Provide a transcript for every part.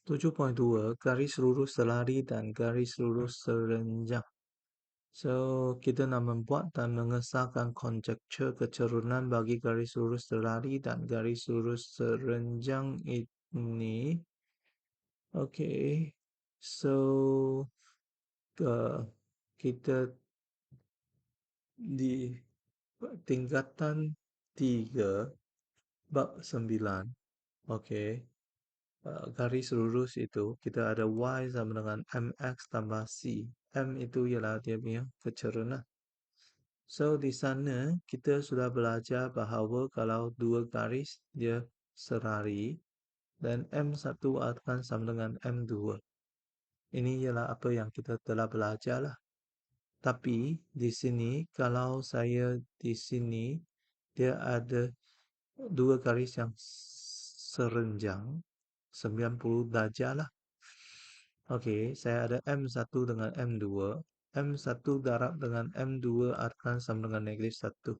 7.2 garis lurus selari dan garis lurus serenjang. So, kita nak membuat dan mengesahkan konjektur keturunan bagi garis lurus selari dan garis lurus serenjang ini. Okay. So, kita di tingkatan 3 bab 9. Okay. Garis lurus itu kita ada Y sama dengan MX tambah C. M itu ialah dia punya keturunan. So, di sana kita sudah belajar bahawa kalau dua garis dia serari dan M1 akan sama dengan M2. Ini ialah apa yang kita telah belajar lah. Tapi di sini kalau saya di sini dia ada dua garis yang serenjang 90 darjah lah. Okey, saya ada M1 dengan M2. M1 darab dengan M2 akan sama dengan -1.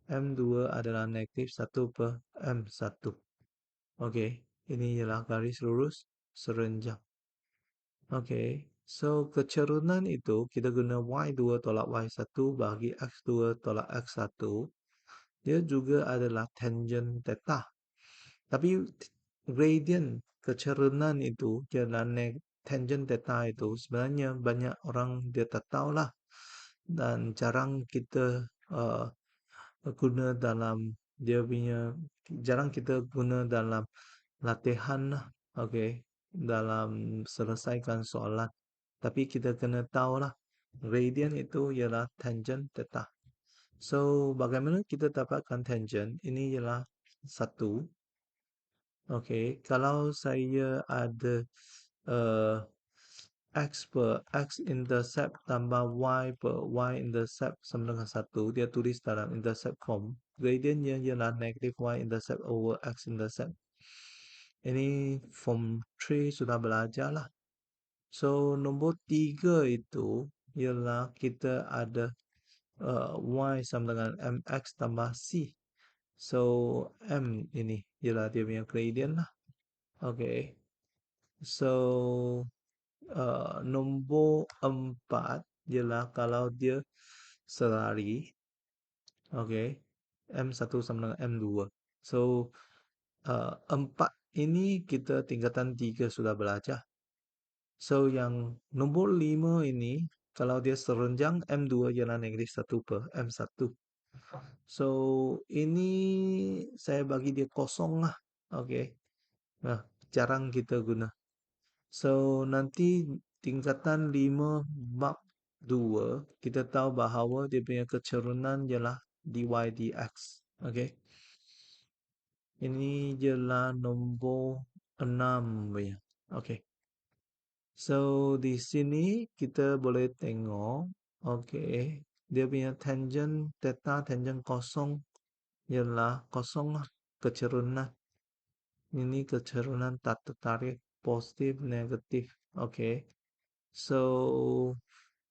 M2 adalah -1 per M1. Okey, ini ialah garis lurus serenjang. Okey, so keturunan itu kita guna Y2 tolak Y1 bagi X2 tolak X1. Dia juga adalah tangent theta. Tapi gradient keturunan itu ialah tangent theta itu sebenarnya banyak orang dia tak tahulah dan jarang kita guna dalam dia punya jarang kita guna dalam latihan lah. Okey, dalam selesaikan soalan. Tapi kita kena tahulah gradient itu ialah tangent theta. So, bagaimana kita dapatkan tangent? Ini ialah satu. Okey, kalau saya ada uh, X per X intercept tambah Y per Y intercept sama dengan 1, dia tulis dalam intercept form. Gradientnya ialah negative Y intercept over X intercept. Ini form 3 sudah belajar lah. So, nombor 3 itu ialah kita ada Y sama dengan MX tambah C. So, M ini ialah dia punya gradient lah. Okay. So, nombor 4 ialah kalau dia selari. Okay. M1 sama dengan M2. So, 4 ini kita tingkatan 3 sudah belajar. So, yang nombor 5 ini, kalau dia serenjang, M2 ialah -1 per M1. So, ini saya bagi dia kosong lah. Okay. Nah, jarang kita guna. So, nanti tingkatan 5 bab 2, kita tahu bahawa dia punya keturunan ialah dy dx. Okay. Ini ialah nombor 6 punya. Okay. So, di sini kita boleh tengok. Okay. Dia punya tangent theta, tangent kosong ialah kosong lah. Keturunan. Ini keturunan tak tertarik. Positif, negatif. Okay. So,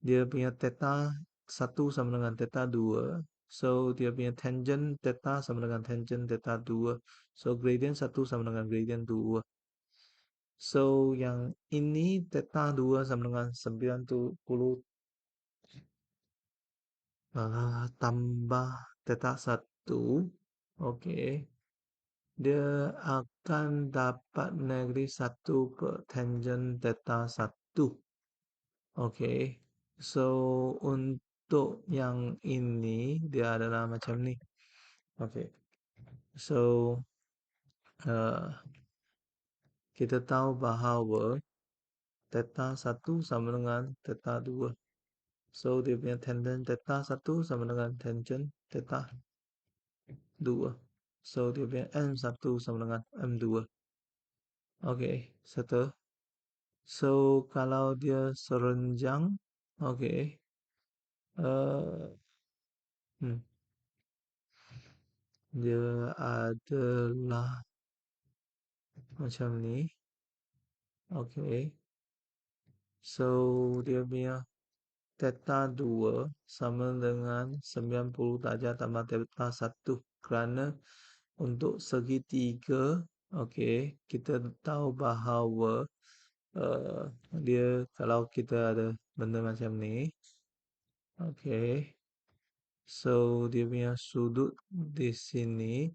dia punya theta 1 sama dengan theta 2. So, dia punya tangent theta sama dengan tangent theta 2. So, gradient 1 sama dengan gradient 2. So, yang ini theta 2 sama dengan 90 tambah theta 1. Okey. Dia akan dapat -1 per tangent theta 1. Okey. So, untuk yang ini dia adalah macam ni. Okey. So, kita tahu bahawa theta 1 sama dengan theta 2. So, dia punya tangent theta 1 sama dengan tangent theta 2. So, dia punya M1 sama dengan M2. Okey, settle. So, kalau dia serenjang, okey. Uh, dia adalah macam ni. Okey. So, dia punya theta 2 sama dengan 90 darjah tambah theta 1. Kerana untuk segitiga Okey, kita tahu bahawa, eee, dia kalau kita ada benda macam ni, okey, so dia punya sudut di sini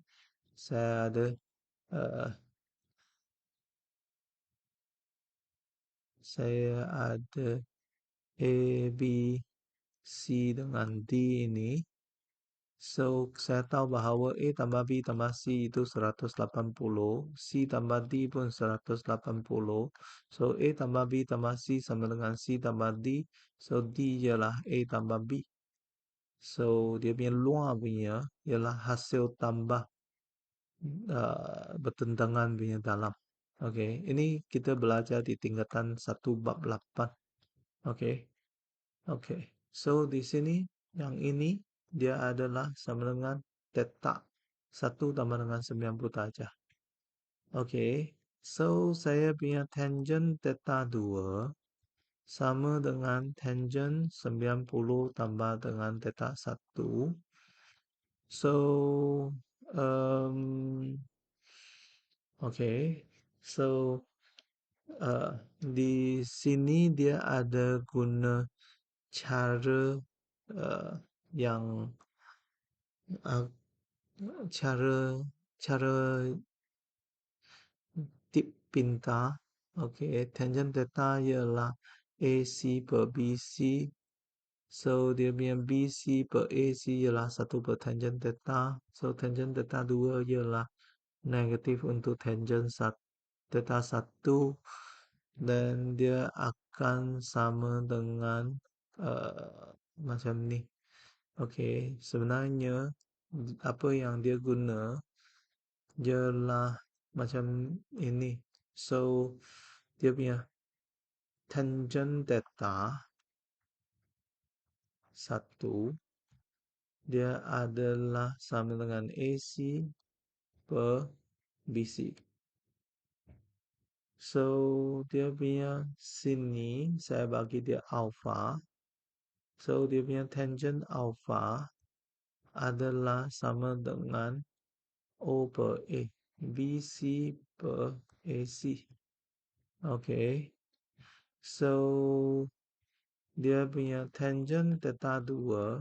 saya ada, eee, saya ada A, B, C dengan D ini. So, saya tahu bahawa A tambah B tambah C itu 180, C tambah D pun 180. So, A tambah B tambah C sama dengan C tambah D. So, D ialah A tambah B. So, dia punya luar punya ialah hasil tambah bertentangan punya dalam. Okey, ini kita belajar di tingkatan 1 bab 8. Okey. Okey. So di sini yang ini dia adalah sama dengan theta 1 tambah dengan 90 darjah. Okey. So saya punya tangent theta 2 sama dengan tangent 90 tambah dengan theta 1. So um okey. So di sini dia ada guna cara uh, yang uh, cara cara tip pintar. Okey, tangent theta ialah AC per BC. So dia punya BC per AC ialah 1 per tangent theta. So tangent theta 2 ialah negatif untuk tangent theta 1 dan dia akan sama dengan macam ni. Okey, sebenarnya apa yang dia guna ialah macam ini. So, dia punya tangent theta 1 dia adalah sama dengan AC per BC. So, dia punya sini saya bagi dia alpha. So, dia punya tangent alpha adalah sama dengan O per A. BC per AC. Okay. So, dia punya tangent theta 2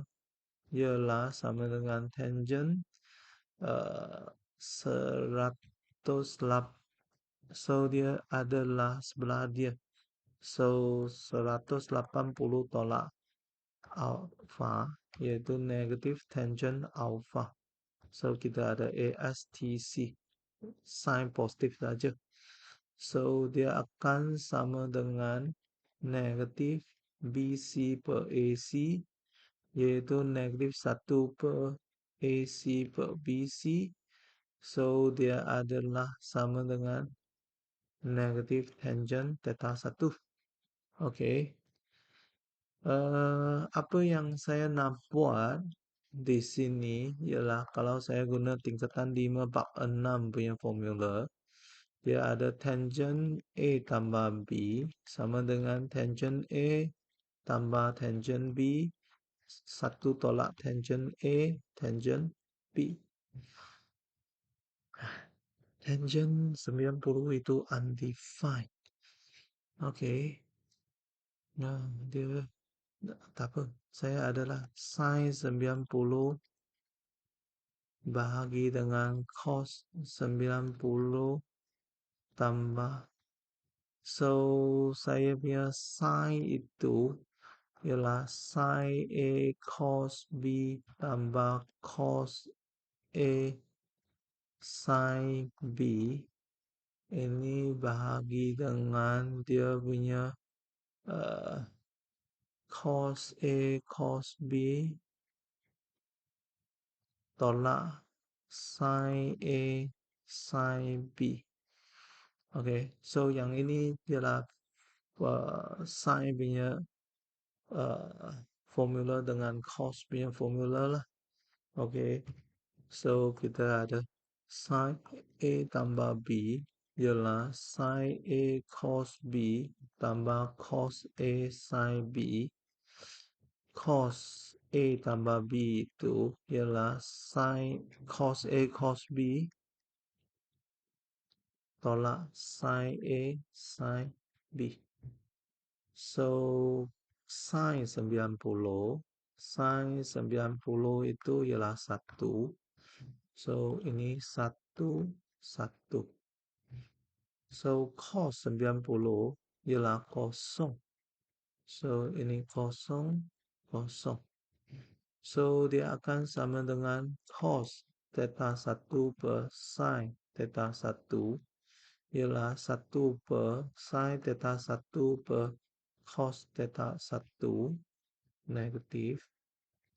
ialah sama dengan tangent 108. So, dia adalah sebelah dia. So, 180 tolak alpha, iaitu negatif tangent alpha. So, kita ada ASTC, sign positif saja. So, dia akan sama dengan negatif BC per AC, iaitu negatif 1 per AC per BC. So, dia adalah sama dengan negatif tangent theta 1. Okey. Apa yang saya nak buat di sini ialah kalau saya guna tingkatan 5 bab 6 punya formula, dia ada tangent A tambah B sama dengan tangent A tambah tangent B, 1 tolak tangent A, tangent B. Tangent 90 itu undefined. Okey. Nah, dia tak apa. Saya adalah sin 90 bahagi dengan cos 90 tambah. So, saya punya sin itu ialah sin A cos B tambah cos A sin B. Ini bahagi dengan dia punya uh, cos A cos B tolak sin A sin B. Okay, so yang ini ialah sin punya formula dengan cos punya formula lah. Okay, so kita ada sin A tambah B ialah sin A cos B tambah cos A sin B. Cos A tambah B itu ialah sin cos A cos B tolak sin A, sin B. So, sin 90 itu ialah 1. So, ini 1, 1. So, cos 90 ialah kosong. So, ini kosong, kosong. So, dia akan sama dengan cos theta 1 per sin theta 1 ialah 1 per sin theta 1 per cos theta 1 negatif.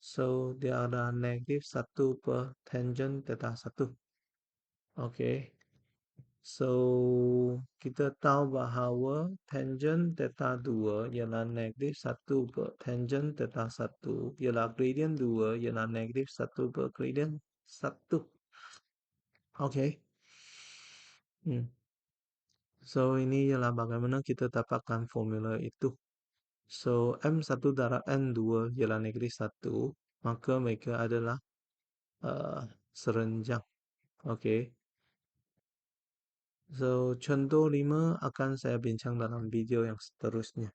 So, dia ada negatif 1 per tangent theta 1. Oke. So, kita tahu bahawa tangent theta 2 ialah negatif 1 per tangent theta 1 ialah gradient 2 ialah negatif 1 per gradient 1. Oke. So, ini ialah bagaimana kita dapatkan formula itu. So, M1 darab N2 ialah negatif 1, maka mereka adalah serenjang. Oke. So, contoh 5 akan saya bincang dalam video yang seterusnya.